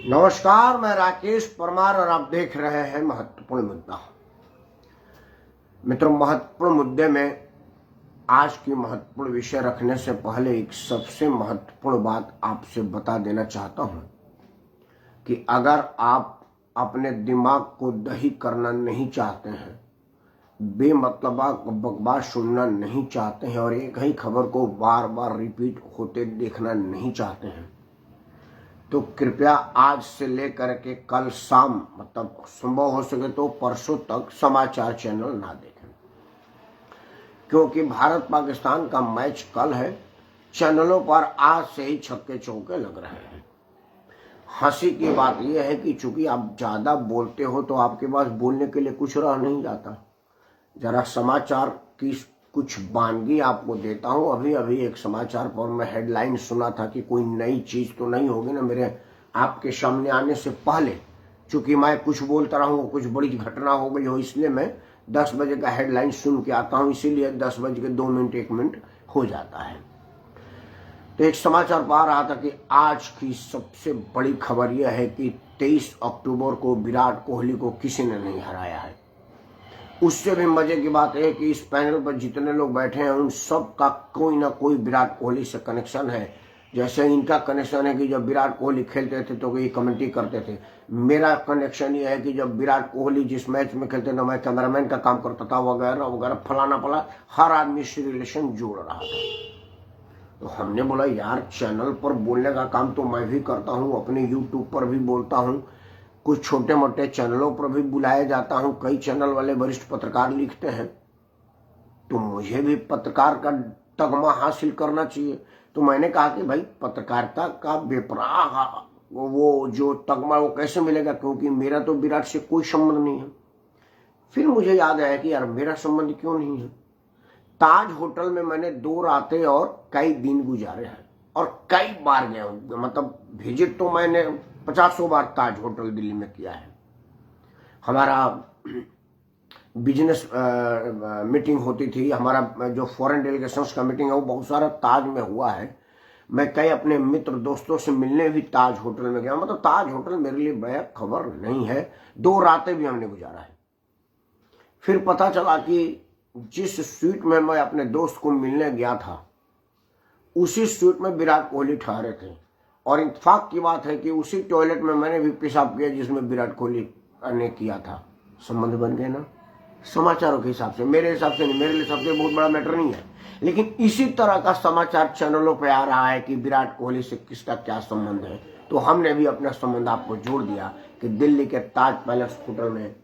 नमस्कार, मैं राकेश परमार और आप देख रहे हैं महत्वपूर्ण मुद्दा। मित्रों, महत्वपूर्ण मुद्दे में आज की महत्वपूर्ण विषय रखने से पहले एक सबसे महत्वपूर्ण बात आपसे बता देना चाहता हूं कि अगर आप अपने दिमाग को दही करना नहीं चाहते हैं, बेमतलबा बकवास सुनना नहीं चाहते हैं और एक ही खबर को बार बार रिपीट होते देखना नहीं चाहते हैं, तो कृपया आज से लेकर के कल शाम, मतलब संभव हो सके तो परसों तक समाचार चैनल ना देखें, क्योंकि भारत पाकिस्तान का मैच कल है। चैनलों पर आज से ही छक्के चौके लग रहे हैं। हंसी की बात यह है कि चूंकि आप ज्यादा बोलते हो तो आपके पास बोलने के लिए कुछ रह नहीं जाता। जरा समाचार की कुछ वानगी आपको देता हूं। अभी अभी एक समाचार पर मैं हेडलाइन सुना था कि कोई नई चीज तो नहीं होगी ना मेरे आपके सामने आने से पहले, चूंकि मैं कुछ बोलता रहा हूं, कुछ बड़ी घटना हो गई हो, इसलिए मैं 10 बजे का हेडलाइन सुन के आता हूं, इसीलिए 10:02 1 मिनट हो जाता है। तो एक समाचार पा रहा था कि आज की सबसे बड़ी खबर यह है कि 23 अक्टूबर को विराट कोहली को किसी ने नहीं हराया है। उससे भी मजे की बात है कि इस पैनल पर जितने लोग बैठे हैं उन सब का कोई ना कोई विराट कोहली से कनेक्शन है। जैसे इनका कनेक्शन है कि जब विराट कोहली खेलते थे तो ये कमेंट्री करते थे, मेरा कनेक्शन ये है कि जब विराट कोहली जिस मैच में खेलते थे मैं कैमरामैन का काम करता था, वगैरह वगैरह, फलाना फला, हर आदमी से रिलेशन जोड़ रहा था। तो हमने बोला यार, चैनल पर बोलने का काम तो मैं भी करता हूँ, अपने यूट्यूब पर भी बोलता हूँ, कुछ छोटे मोटे चैनलों पर भी बुलाया जाता हूं, कई चैनल वाले वरिष्ठ पत्रकार लिखते हैं, तो मुझे भी पत्रकार का तगमा हासिल करना चाहिए। तो मैंने कहा कि भाई, पत्रकारिता का बेपराह वो जो तगमा वो कैसे मिलेगा, क्योंकि मेरा तो विराट से कोई संबंध नहीं है। फिर मुझे याद आया कि यार मेरा संबंध क्यों नहीं है। ताज होटल में मैंने 2 रातें और कई दिन गुजारे हैं और कई बार गया हूं, मतलब विजिट तो मैंने 50 बार ताज होटल दिल्ली में किया है। हमारा बिजनेस मीटिंग होती थी, हमारा जो फॉरेन डेलीगेशंस का मीटिंग है वो बहुत सारा ताज में हुआ है। मैं कई अपने मित्र दोस्तों से मिलने भी ताज होटल में गया, मतलब ताज होटल मेरे लिए बड़ा खबर नहीं है। 2 रातें भी हमने गुजारा है। फिर पता चला कि जिस स्वीट में मैं अपने दोस्त को मिलने गया था उसी स्वीट में विराट कोहली ठहरे थे, और इत्तेफाक की बात है कि उसी टॉयलेट में मैंने भी पेशाब किया जिसमें विराट कोहली ने किया था। संबंध बन गए ना, समाचारों के हिसाब से, मेरे हिसाब से नहीं, मेरे हिसाब से बहुत बड़ा मैटर नहीं है। लेकिन इसी तरह का समाचार चैनलों पे आ रहा है कि विराट कोहली से किसका क्या संबंध है। तो हमने भी अपना संबंध आपको जोड़ दिया कि दिल्ली के ताज पैलेस होटल में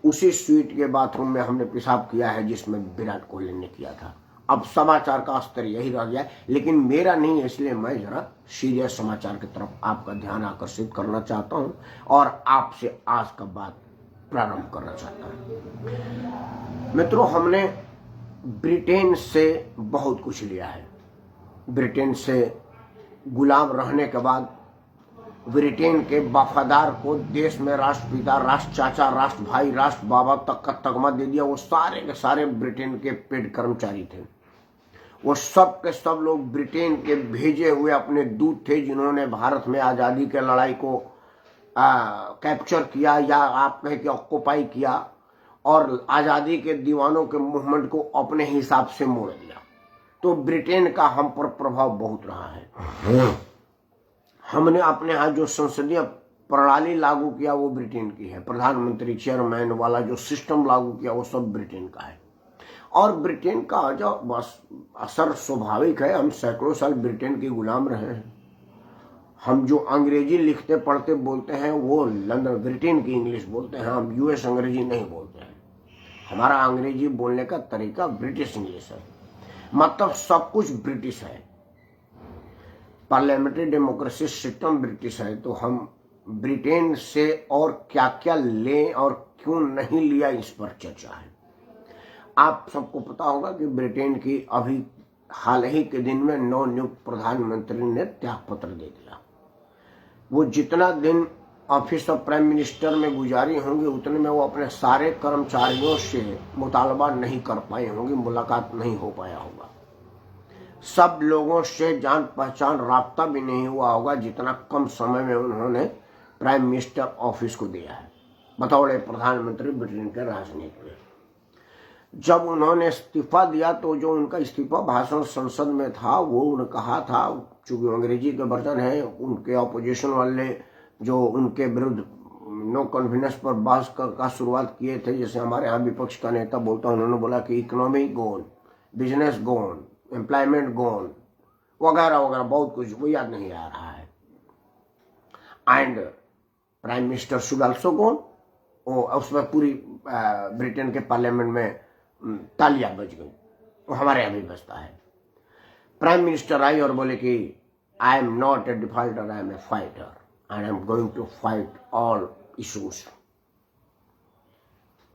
उसी स्वीट के बाथरूम में हमने पेशाब किया है जिसमें विराट कोहली ने किया था। अब समाचार का स्तर यही रह गया, लेकिन मेरा नहीं है, इसलिए मैं जरा सीरियस समाचार की तरफ आपका ध्यान आकर्षित करना चाहता हूं और आपसे आज का बात प्रारंभ करना चाहता हूं। मित्रों, हमने ब्रिटेन से बहुत कुछ लिया है। ब्रिटेन से गुलाम रहने के बाद ब्रिटेन के वफादार को देश में राष्ट्रपिता, राष्ट्र चाचा, राष्ट्र भाई, राष्ट्र बाबा तक का तगमा दे दिया। वो सारे के सारे ब्रिटेन के पेड कर्मचारी थे। वो सब के सब लोग ब्रिटेन के भेजे हुए अपने दूत थे, जिन्होंने भारत में आजादी के लड़ाई को कैप्चर किया, या आप कहें कि ऑक्युपाई किया, और आजादी के दीवानों के मूवमेंट को अपने हिसाब से मोड़ दिया। तो ब्रिटेन का हम पर प्रभाव बहुत रहा है। हमने अपने यहाँ जो संसदीय प्रणाली लागू किया वो ब्रिटेन की है। प्रधानमंत्री चेयरमैन वाला जो सिस्टम लागू किया वो सब ब्रिटेन का है। और ब्रिटेन का जो बस असर स्वाभाविक है, हम सैकड़ों साल ब्रिटेन के गुलाम रहे हैं। हम जो अंग्रेजी लिखते पढ़ते बोलते हैं वो लंदन ब्रिटेन की इंग्लिश बोलते हैं, हम यूएस अंग्रेजी नहीं बोलते हैं। हमारा अंग्रेजी बोलने का तरीका ब्रिटिश इंग्लिश है, मतलब सब कुछ ब्रिटिश है। पार्लियामेंट्री डेमोक्रेसी सिस्टम ब्रिटिश है। तो हम ब्रिटेन से और क्या क्या लें और क्यों नहीं लिया, इस पर चर्चा है। आप सबको पता होगा कि ब्रिटेन की अभी हाल ही के दिन में नवनियुक्त प्रधानमंत्री ने त्यागपत्र दे दिया। वो जितना दिन ऑफिस ऑफ प्राइम मिनिस्टर में गुजारी होंगे उतने में वो अपने सारे कर्मचारियों से मुतालबा नहीं कर पाए होंगे, मुलाकात नहीं हो पाया होगा। सब लोगों से जान पहचान राब्ता भी नहीं हुआ होगा जितना कम समय में उन्होंने प्राइम मिनिस्टर ऑफिस को दिया है बतौर प्रधानमंत्री ब्रिटेन के राजनीति में। जब उन्होंने इस्तीफा दिया तो जो उनका इस्तीफा भाषण संसद में था वो उन्होंने कहा था, चूंकि अंग्रेजी के वर्जन है, उनके ऑपोजिशन वाले जो उनके विरुद्ध नो कॉन्फिडेंस पर बहस का शुरुआत किए थे, जैसे हमारे यहाँ विपक्ष का नेता बोलता, उन्होंने बोला कि इकोनॉमी गोन, बिजनेस गोन, एम्प्लॉयमेंट गोन वगैरह वगैरह बहुत कुछ, वो याद नहीं आ रहा है। And prime minister should also gone, उसमें पूरी ब्रिटेन के पार्लियामेंट में तालियां बज गई, वो हमारे यहाँ भी बजता है। प्राइम मिनिस्टर आई और बोले कि I am not a defaulter, I am a fighter and I am going to fight all issues.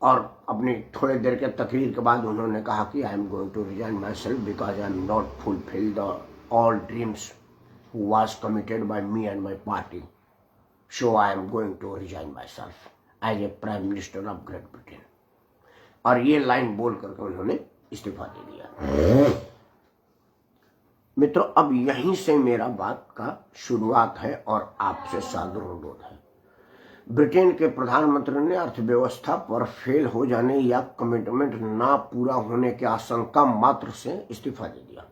और अपनी थोड़ी देर के तकरीर के बाद उन्होंने कहा कि I am going to resign myself because I am not fulfill the all dreams who was committed by me and my party, so I am going to resign myself as a prime minister of Great Britain. और ये line बोल करके उन्होंने इस्तीफा दे दिया। मित्रों, अब यहीं से मेरा बात का शुरुआत है और आपसे सादर अनुरोध है। ब्रिटेन के प्रधानमंत्री ने अर्थव्यवस्था पर फेल हो जाने या कमिटमेंट ना पूरा होने की आशंका मात्र से इस्तीफा दे दिया।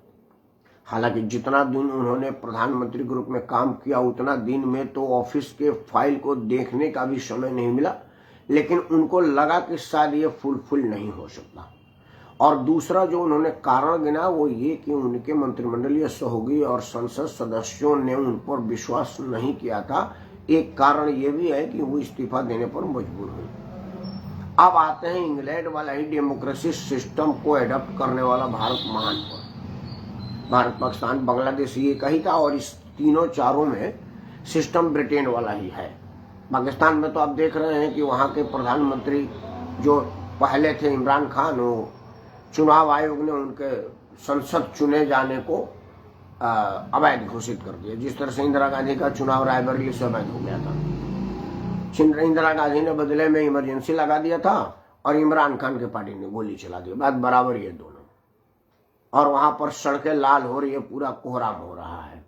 हालांकि जितना दिन उन्होंने प्रधानमंत्री ग्रुप में काम किया उतना दिन में तो ऑफिस के फाइल को देखने का भी समय नहीं मिला, लेकिन उनको लगा कि शायद ये फुलफिल नहीं हो सकता। और दूसरा जो उन्होंने कारण गिना वो ये कि उनके मंत्रिमंडलीय सहयोगी और संसद सदस्यों ने उन पर विश्वास नहीं किया था। एक कारण ये भी है कि वो इस्तीफा देने पर मजबूर हुई। अब आते हैं इंग्लैंड वाला ही डेमोक्रेसी सिस्टम को एडॉप्ट करने वाला भारत महान पर। भारत, पाकिस्तान, बांग्लादेश ये कही था और इस तीनों चारों में सिस्टम ब्रिटेन वाला ही है। पाकिस्तान में तो आप देख रहे हैं कि वहाँ के प्रधानमंत्री जो पहले थे इमरान खान, वो चुनाव आयोग ने उनके संसद चुने जाने को अवैध घोषित कर दिया। जिस तरह से इंदिरा गांधी का चुनाव रायबरेली से अवैध हो गया था। इंदिरा गांधी ने बदले में इमरजेंसी लगा दिया था और इमरान खान के पार्टी ने गोली चला दी। बात बराबर ये दोनों। और वहां पर सड़कें लाल हो रही है, पूरा कोहराम हो रहा है।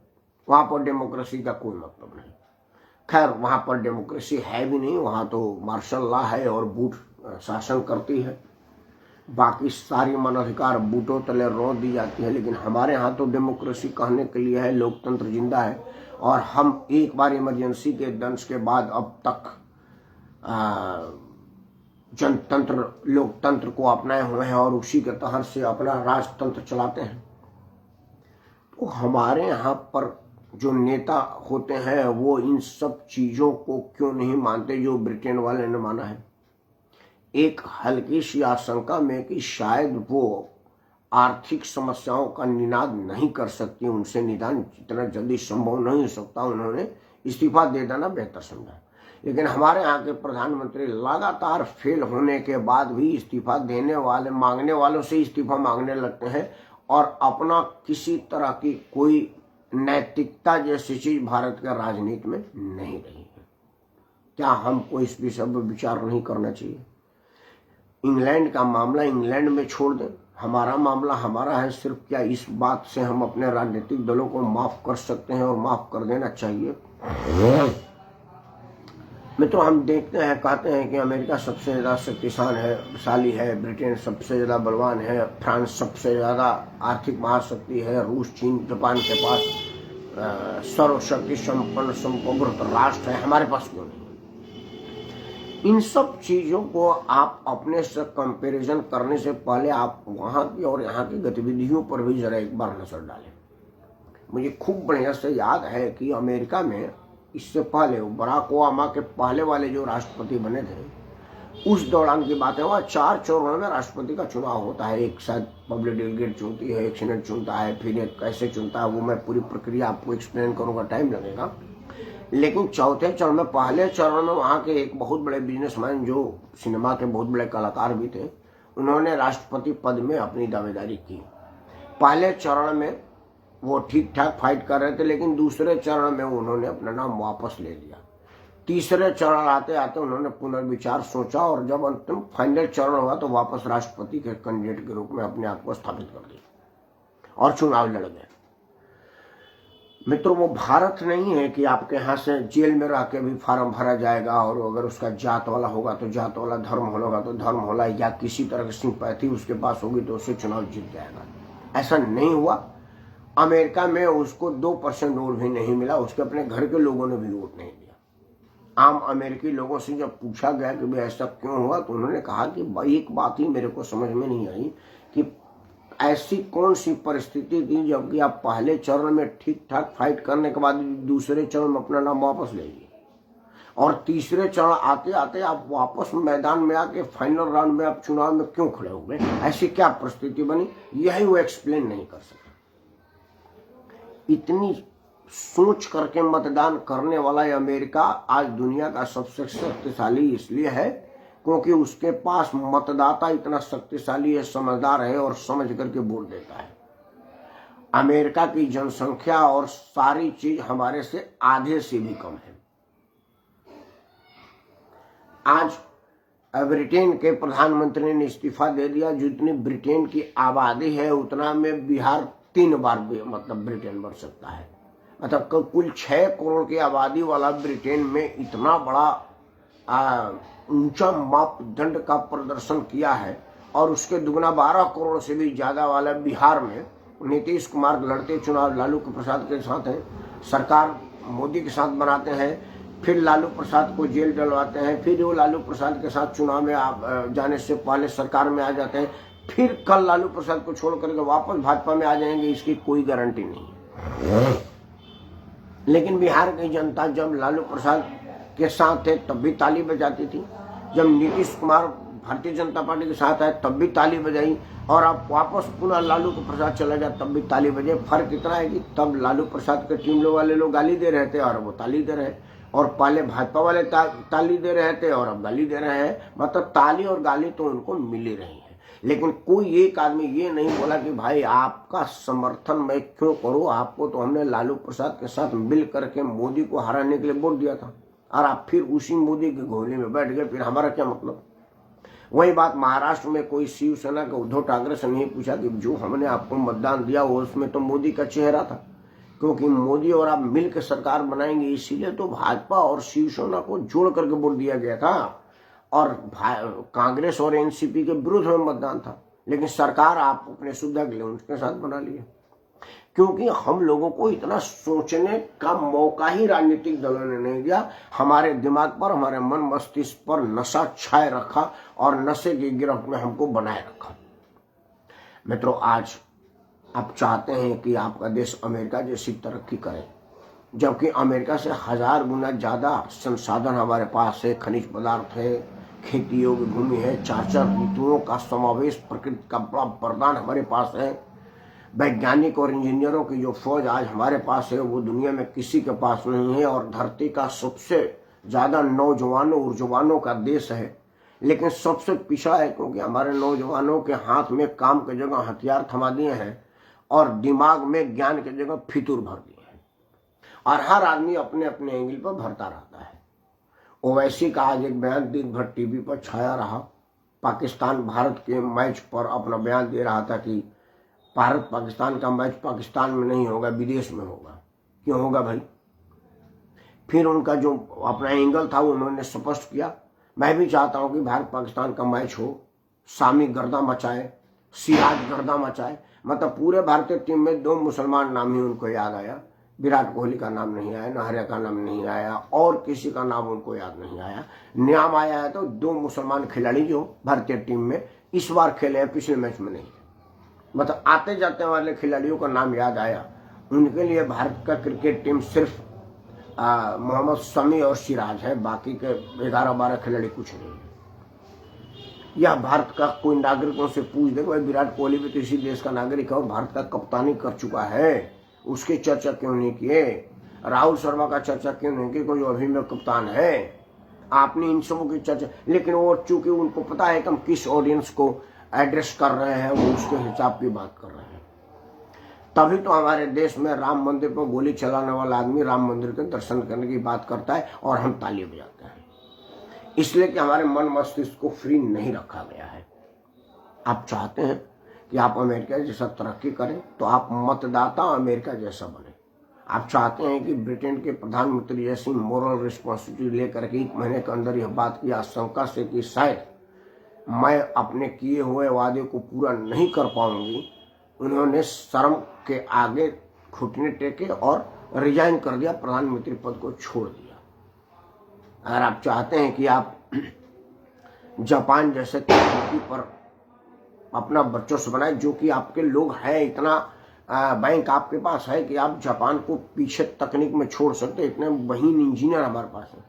वहां पर डेमोक्रेसी का कोई मतलब नहीं। खैर, वहां पर डेमोक्रेसी है भी नहीं, वहां तो मार्शल लॉ है और बूट शासन करती है। बाकी सारी मानवाधिकार बूटों तले रोक दी जाती है। लेकिन हमारे यहाँ तो डेमोक्रेसी कहने के लिए है, लोकतंत्र जिंदा है। और हम एक बार इमरजेंसी के दंश के बाद अब तक जनतंत्र, लोकतंत्र को अपनाए हुए हैं और उसी के तहत से अपना राजतंत्र चलाते हैं। तो हमारे यहाँ पर जो नेता होते हैं वो इन सब चीजों को क्यों नहीं मानते जो ब्रिटेन वाले ने माना है। एक हल्की सी आशंका में कि शायद वो आर्थिक समस्याओं का निदान नहीं कर सकती, उनसे निदान जितना जल्दी संभव नहीं हो सकता, उन्होंने इस्तीफा दे देना बेहतर समझा। लेकिन हमारे यहाँ के प्रधानमंत्री लगातार फेल होने के बाद भी इस्तीफा देने वाले, मांगने वालों से इस्तीफा मांगने लगते हैं और अपना किसी तरह की कोई नैतिकता जैसी चीज भारत के राजनीति में नहीं रही है। क्या हमको इस विषय पर विचार नहीं करना चाहिए? इंग्लैंड का मामला इंग्लैंड में छोड़ दें, हमारा मामला हमारा है। सिर्फ क्या इस बात से हम अपने राजनीतिक दलों को माफ कर सकते हैं और माफ कर देना चाहिए? मित्रों, हम देखते हैं, कहते हैं कि अमेरिका सबसे ज्यादा शक्तिशाली है, ब्रिटेन सबसे ज्यादा बलवान है, फ्रांस सबसे ज्यादा आर्थिक महाशक्ति है, रूस, चीन, जापान के पास सर्वशक्ति संपन्न संप्रभुत्व राष्ट्र है, हमारे पास क्यों नहीं? इन सब चीजों को आप अपने से कंपैरिजन करने से पहले आप वहां की और यहाँ की गतिविधियों पर भी जरा एक बार नजर डालें। मुझे खूब बढ़िया से याद है कि अमेरिका में इससे पहले बराक ओबामा के पहले वाले जो राष्ट्रपति बने थे, उस दौरान की बात है, वहाँ 4 चरणों में राष्ट्रपति का चुनाव होता है। एक शायद पब्लिक डेलीगेट चुनती है, एक सीनेट चुनता है, फिर एक कैसे चुनता है वो मैं पूरी प्रक्रिया आपको एक्सप्लेन करूंगा, टाइम लगेगा। लेकिन चौथे चरण में, पहले चरण में वहाँ के एक बहुत बड़े बिजनेसमैन जो सिनेमा के बहुत बड़े कलाकार भी थे, उन्होंने राष्ट्रपति पद में अपनी दावेदारी की। पहले चरण में वो ठीक ठाक फाइट कर रहे थे, लेकिन दूसरे चरण में उन्होंने अपना नाम वापस ले लिया। तीसरे चरण आते आते उन्होंने पुनर्विचार सोचा और जब अंतिम फाइनल चरण हुआ तो वापस राष्ट्रपति के कैंडिडेट के रूप में अपने आप को स्थापित कर दिया और चुनाव लड़ गए। मित्रों, वो भारत नहीं है कि आपके यहाँ से जेल में रह के भी फार्म भरा जाएगा और अगर उसका जात वाला होगा तो जात वाला, धर्म होगा तो धर्म होला, या किसी तरह की सिंपैथी उसके पास होगी तो उससे चुनाव जीत जाएगा। ऐसा नहीं हुआ। अमेरिका में उसको 2% वोट भी नहीं मिला, उसके अपने घर के लोगों ने भी वोट नहीं दिया। आम अमेरिकी लोगों से जब पूछा गया कि भाई ऐसा क्यों हुआ, तो उन्होंने कहा कि भाई एक बात ही मेरे को समझ में नहीं आई कि ऐसी कौन सी परिस्थिति थी जबकि आप पहले चरण में ठीक ठाक फाइट करने के बाद दूसरे चरण में अपना नाम वापस ले लिए, और तीसरे चरण आते आते आप वापस मैदान में आके फाइनल राउंड में आप चुनाव में क्यों खड़े हो गए, ऐसी क्या परिस्थिति बनी, यही वो एक्सप्लेन नहीं कर सका। इतनी सोच करके मतदान करने वाला अमेरिका आज दुनिया का सबसे शक्तिशाली इसलिए है क्योंकि उसके पास मतदाता इतना शक्तिशाली है, समझदार है और समझ करके वोट देता है। अमेरिका की जनसंख्या और सारी चीज हमारे से आधे से भी कम है। आज ब्रिटेन के प्रधानमंत्री ने इस्तीफा दे दिया। जितनी ब्रिटेन की आबादी है उतना में बिहार 3 बार मतलब ब्रिटेन बढ़ सकता है। मतलब कुल 6 करोड़ की आबादी वाला ब्रिटेन में इतना बड़ा ऊंचा मापदंड का प्रदर्शन किया है, और उसके दुगना 12 करोड़ से भी ज्यादा वाला बिहार में नीतीश कुमार लड़ते चुनाव लालू प्रसाद के साथ हैं, सरकार मोदी के साथ बनाते हैं, फिर लालू प्रसाद को जेल डलवाते हैं, फिर वो लालू प्रसाद के साथ चुनाव में जाने से पहले सरकार में आ जाते हैं, फिर कल लालू प्रसाद को छोड़ करके वापस भाजपा में आ जाएंगे, इसकी कोई गारंटी नहीं है। लेकिन बिहार की जनता जब लालू प्रसाद के साथ थे तब भी ताली बजाती थी, जब नीतीश कुमार भारतीय जनता पार्टी के साथ आए तब भी ताली बजाई, और अब वापस पुनः लालू प्रसाद चला गया तब भी ताली बजे। फर्क इतना है कि तब लालू प्रसाद के टीम वाले लोग गाली दे रहे थे और वो ताली दे रहे, और पहले भाजपा वाले ताली दे रहे थे और अब गाली दे रहे हैं। मतलब ताली और गाली तो उनको मिल ही रही है। लेकिन कोई एक आदमी ये नहीं बोला कि भाई आपका समर्थन मैं क्यों करूं, आपको तो हमने लालू प्रसाद के साथ मिल करके मोदी को हराने के लिए वोट दिया था, और आप फिर उसी मोदी के घोड़े में बैठ गए, फिर हमारा क्या मतलब। वही बात महाराष्ट्र में कोई शिवसेना के उद्धव ठाकरे से नहीं पूछा कि जो हमने आपको मतदान दिया वो उसमें तो मोदी का चेहरा था, क्योंकि मोदी और आप मिलकर सरकार बनाएंगे इसीलिए तो भाजपा और शिवसेना को जोड़ करके वोट दिया गया था, और कांग्रेस और एनसीपी के विरुद्ध में मतदान था। लेकिन सरकार आप अपने सुविधा के लिए उनके साथ बना लिया, क्योंकि हम लोगों को इतना सोचने का मौका ही राजनीतिक दलों ने नहीं दिया। हमारे दिमाग पर, हमारे मन मस्तिष्क पर नशा छाए रखा और नशे की गिरफ्त में हमको बनाए रखा। मित्रों, आज आप चाहते हैं कि आपका देश अमेरिका जैसी तरक्की करे, जबकि अमेरिका से 1000 गुना ज्यादा संसाधन हमारे पास है, खनिज पदार्थ है, खेती योग्य भूमि है, 4 ऋतुओं का समावेश, प्रकृति का बड़ा वरदान हमारे पास है। वैज्ञानिक और इंजीनियरों की जो फौज आज हमारे पास है वो दुनिया में किसी के पास नहीं है, और धरती का सबसे ज्यादा नौजवानों ऊर्जवानों का देश है। लेकिन सबसे पिछड़ा है क्योंकि हमारे नौजवानों के हाथ में काम की जगह हथियार थमा दिए हैं और दिमाग में ज्ञान की जगह फितूर भर दिए हैं, और हर आदमी अपने अपने एंगल पर भरता रहता है। ओवैसी का आज एक बयान दिन भर टीवी पर छाया रहा। पाकिस्तान भारत के मैच पर अपना बयान दे रहा था कि भारत पाकिस्तान का मैच पाकिस्तान में नहीं होगा, विदेश में होगा। क्यों होगा भाई? फिर उनका जो अपना एंगल था उन्होंने स्पष्ट किया। मैं भी चाहता हूं कि भारत पाकिस्तान का मैच हो, सामी गर्दा मचाए, सिराज गर्दा मचाए। मतलब पूरे भारतीय टीम में 2 मुसलमान नाम ही उनको याद आया, विराट कोहली का नाम नहीं आया, नहरिया का नाम नहीं आया, और किसी का नाम उनको याद नहीं आया। नाम आया है तो 2 मुसलमान खिलाड़ी जो भारतीय टीम में इस बार खेले हैं, पिछले मैच में नहीं। मतलब आते जाते वाले खिलाड़ियों का नाम याद आया। उनके लिए भारत का क्रिकेट टीम सिर्फ मोहम्मद शमी और सिराज है, बाकी के 11-12 खिलाड़ी कुछ नहीं है। या भारत का कोई नागरिकों से पूछ दे, भाई विराट कोहली भी तो इसी देश का नागरिक है और भारत का कप्तानी कर चुका है, उसकी चर्चा क्यों नहीं किए? राहुल शर्मा का चर्चा क्यों नहीं की, कोई अभी में कप्तान है? आपने इन सबों की चर्चा, लेकिन वो चूंकि उनको पता है कि हम किस ऑडियंस को एड्रेस कर रहे हैं, वो उसके हिसाब की बात कर रहे हैं। तभी तो हमारे देश में राम मंदिर पर गोली चलाने वाला आदमी राम मंदिर के दर्शन करने की बात करता है और हम ताली बजाते हैं, इसलिए कि हमारे मन मस्तिष्क को फ्री नहीं रखा गया है। आप चाहते हैं कि आप अमेरिका जैसा तरक्की करें तो आप मतदाता अमेरिका जैसा बने। आप चाहते हैं कि ब्रिटेन के प्रधानमंत्री जैसी मोरल रिस्पॉन्सिबिलिटी लेकर के 1 महीने के अंदर यह बात की आशंका से कि शायद मैं अपने किए हुए वादे को पूरा नहीं कर पाऊंगी, उन्होंने शर्म के आगे घुटने टेके और रिजाइन कर दिया, प्रधानमंत्री पद को छोड़ दिया। अगर आप चाहते हैं कि आप जापान जैसे तकनीकी पर अपना वर्चस्व बनाए, जो कि आपके लोग हैं, इतना बैंक आपके पास है कि आप जापान को पीछे तकनीक में छोड़ सकते, इतने बहीन इंजीनियर हमारे पास है,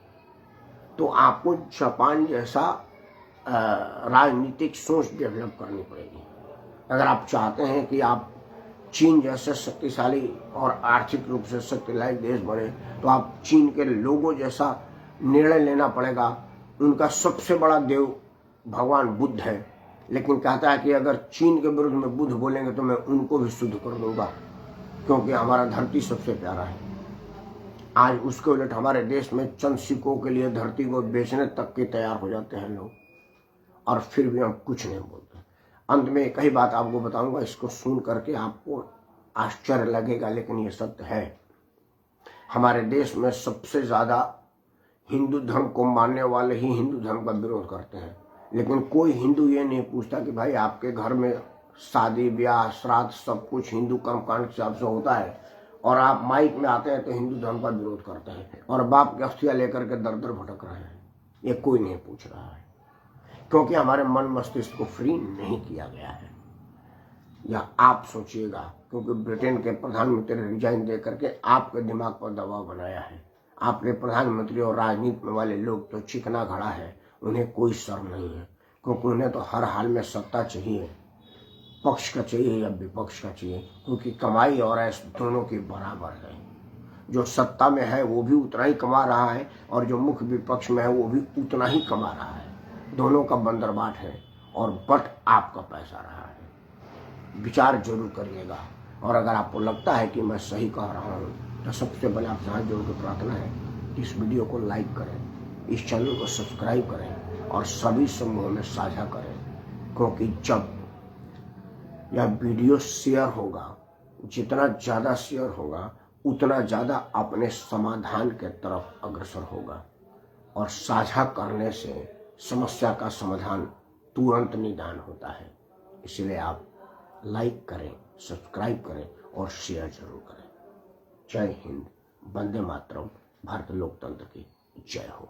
तो आपको जापान जैसा राजनीतिक सोच डेवलप करनी पड़ेगी। अगर आप चाहते हैं कि आप चीन जैसे शक्तिशाली और आर्थिक रूप से शक्तिशाली देश बने, तो आप चीन के लोगों जैसा निर्णय लेना पड़ेगा। उनका सबसे बड़ा देव भगवान बुद्ध है, लेकिन कहता है कि अगर चीन के विरुद्ध में बुद्ध बोलेंगे तो मैं उनको भी शुद्ध कर दूंगा, क्योंकि हमारा धरती सबसे प्यारा है। आज उसके उलट हमारे देश में चंद सिक्कों के लिए धरती को बेचने तक के तैयार हो जाते हैं लोग, और फिर भी हम कुछ नहीं बोलते। अंत में एक ही बात आपको बताऊंगा, इसको सुन करके आपको आश्चर्य लगेगा, लेकिन ये सत्य है। हमारे देश में सबसे ज्यादा हिंदू धर्म को मानने वाले ही हिंदू धर्म का विरोध करते हैं, लेकिन कोई हिंदू ये नहीं पूछता कि भाई आपके घर में शादी ब्याह श्राद्ध सब कुछ हिंदू कर्मकांड के हिसाब से होता है, और आप माइक में आते हैं तो हिंदू धर्म का विरोध करते हैं और बाप की अस्थियां लेकर के दर दर भटक रहे हैं। ये कोई नहीं पूछ रहा है, क्योंकि हमारे मन मस्तिष्क को फ्री नहीं किया गया है। या आप सोचिएगा, क्योंकि ब्रिटेन के प्रधानमंत्री ने रिजाइन दे करके आपके दिमाग पर दबाव बनाया है। आपके प्रधानमंत्री और राजनीति में वाले लोग तो चिकना घड़ा है, उन्हें कोई शर्म नहीं है, क्योंकि उन्हें तो हर हाल में सत्ता चाहिए, पक्ष का चाहिए या विपक्ष का चाहिए, क्योंकि कमाई और ऐश दोनों की बराबर है। जो सत्ता में है वो भी उतना ही कमा रहा है, और जो मुख्य विपक्ष में है वो भी उतना ही कमा रहा है। दोनों का बंदरबाट है, और बट आपका पैसा रहा है। विचार जरूर करिएगा, और अगर आपको लगता है कि मैं सही कह रहा हूँ, तो सबसे पहले आपसे हाथ जोड़ के प्रार्थना है कि इस वीडियो को लाइक करें, इस चैनल को सब्सक्राइब करें और सभी समूहों में साझा करें, क्योंकि जब यह वीडियो शेयर होगा, जितना ज़्यादा शेयर होगा उतना ज़्यादा अपने समाधान के तरफ अग्रसर होगा, और साझा करने से समस्या का समाधान तुरंत निदान होता है। इसलिए आप लाइक करें, सब्सक्राइब करें और शेयर जरूर करें। जय हिंद, वंदे मातरम, भारत लोकतंत्र की जय हो।